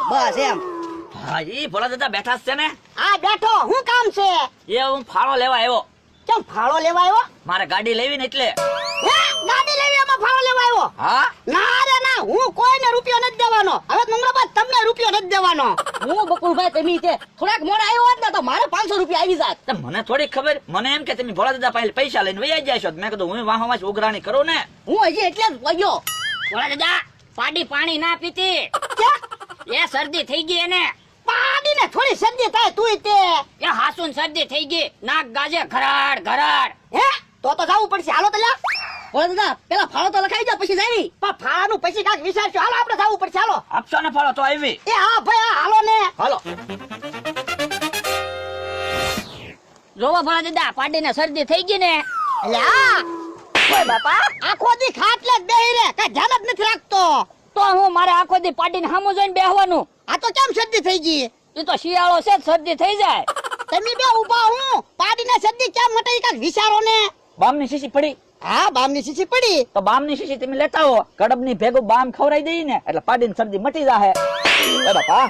બસ એમ. હા ઈ ભોળા દાદા બેઠા જ છે ને? આ બેઠો હું કામ છે? એ હું ફાળો લેવા આવ્યો. કેમ ફાળો લેવા આવ્યો? મારે ગાડી લેવી ને એટલે. હે ગાડી લેવી એમાં ફાળો લેવા આવ્યો? હા ના રે ના, હું કોઈને રૂપિયો નથી દેવાનો. હવે નમ્રબાદ તમને રૂપિયો નથી દેવાનો. હું બકુલભાઈ તમે તે થોડાક મોડા આવ્યો હોત ને તો મારે 500 રૂપિયા આવી જાત. તો મને થોડી ખબર, મને એમ કે તમે ભોળા દાદા પાસે પૈસા લઈને વહી જાય છો. મેં કીધું હું વાહમાં જ ઉઘરાણી કરું ને. હું હજી એટલે જ વયો. ભોળા દાદા પાડી પાણી ના પીતી, એ શરદી થઈ ગઈ એને. પાડીને થોડી શરદી થાય તુંય તે. એ હાસુન શરદી થઈ ગઈ, નાક ગાજે ઘરાડ ઘરાડ. હે તો જાવું પડશે. હાલો તો લ્યા. ઓલા દાદા પેલા ફાળો તો લખાઈ જાવ પછી જાવી. પણ ફાળાનું પછી કાંઈક વિચારશો. હાલો આપણે જાવું પડશે. હાલો. આપશો ને ફાળો તો આવી. એ હા ભાઈ હા, હાલો ને. હાલો. જોવો ભોળા દાદા પાડીને શરદી થઈ ગઈ ને. અલ્યા ઓય બાપા આખો દી ખાટલે જ બેહી રે, કાંઈ ધ્યાન જ નથી રાખતો. તો હું મારે આખો દી પાડીને સામું જોઈને બેહવાનું. આ તો કેમ શરદી થઈ ગઈ? એ તો શિયાળો છે જ શરદી થઈ જાય. તમે બે ઊભા હું પાડીને શરદી કેમ મટે ઈ કાંઈક વિચારો ને. બામની શીશી પડી હા બામની શીશી પડી. તો બામની શીશી તમે લેતા આવો. કડબની ભેગું બામ ખવડાવી દઈએ ને એટલે પાડીને શરદી મટી જાહે. એ બાપા